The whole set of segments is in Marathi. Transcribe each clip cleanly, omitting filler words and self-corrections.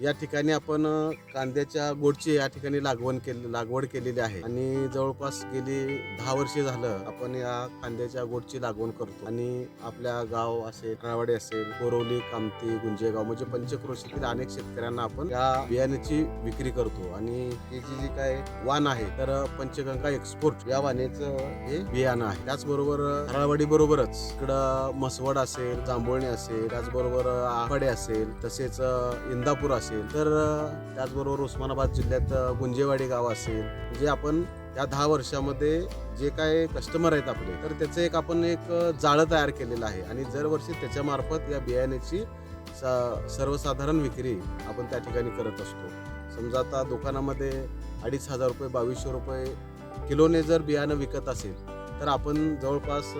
या ठिकाणी आपण कांद्याच्या गोडची या ठिकाणी लागवड केलेली आहे आणि जवळपास गेली 10 वर्षे झालं आपण या कांद्याच्या गोडची लागवड करतो आणि आपल्या गाव असेल, रावाडी असेल, कोरवली, कामती, गुंजेगाव म्हणजे पंचक्रोशीतील अनेक शेतकऱ्यांना आपण या बियाण्याची विक्री करतो आणि ही जी काय वाण आहे तर पंचगंगा एक्सपोर्ट या वाणीचं हे बियाणं आहे. त्याचबरोबर रावाडी बरोबरच इकडं मसवड असेल, जांभोळणी असेल, त्याचबरोबर आफाडे असेल, तसेच इंदापूर असेल, तर त्याचबरोबर उस्मानाबाद जिल्ह्यात गुंजेवाडी गाव असेल, जे आपण या 10 वर्षामध्ये जे काय कस्टमर आहेत आपले तर त्याचं आपण एक जाळं तयार केलेलं आहे आणि दरवर्षी त्याच्या मार्फत या बियाण्याची सर्वसाधारण विक्री आपण त्या ठिकाणी करत असतो. समजा आता दुकानामध्ये 2,500 रुपये 2,200 रुपये किलोने जर बियाणं विकत असेल तर आपण जवळपास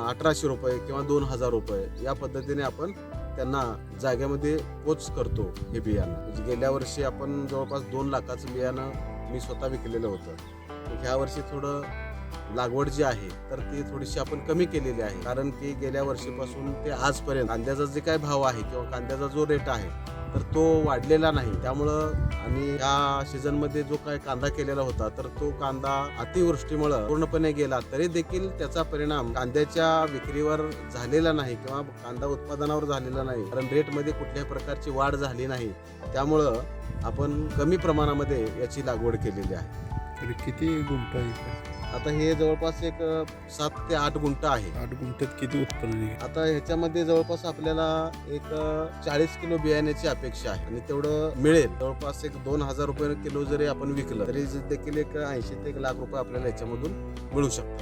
1,800 रुपये किंवा 2,000 रुपये या पद्धतीने आपण त्यांना जागेमध्ये पोच करतो हे बियाणं. म्हणजे गेल्या वर्षी आपण जवळपास 2 लाखाचं बियाणं मी स्वतः विकलेलं होतं. ह्या वर्षी थोडं लागवड जी आहे तर ती थोडीशी आपण कमी केलेली आहे, कारण की गेल्या वर्षीपासून ते आजपर्यंत कांद्याचा जे काय भाव आहे किंवा कांद्याचा जो रेट आहे तर तो वाढलेला नाही. त्यामुळं आणि या सीझनमध्ये जो काय कांदा केलेला होता तर तो कांदा अतिवृष्टीमुळे पूर्णपणे गेला, तरी देखील त्याचा परिणाम कांद्याच्या विक्रीवर झालेला नाही किंवा कांदा उत्पादनावर झालेला नाही, कारण रेटमध्ये कुठल्याही प्रकारची वाढ झाली नाही. त्यामुळं आपण कमी प्रमाणामध्ये याची लागवड केलेली आहे. तरी किती गुंठ आहे? आता हे जवळपास एक 7 ते 8 गुंठ आहे. 8 गुंठ्यात किती उत्पन्न निघेल? आता ह्याच्यामध्ये जवळपास आपल्याला एक 40 किलो बियाण्याची अपेक्षा आहे आणि तेवढं मिळेल. जवळपास एक 2,000 रुपये किलो जरी आपण विकलं तरी देखील एक 80 ते 1 लाख रुपये आपल्याला याच्यामधून मिळू शकतात.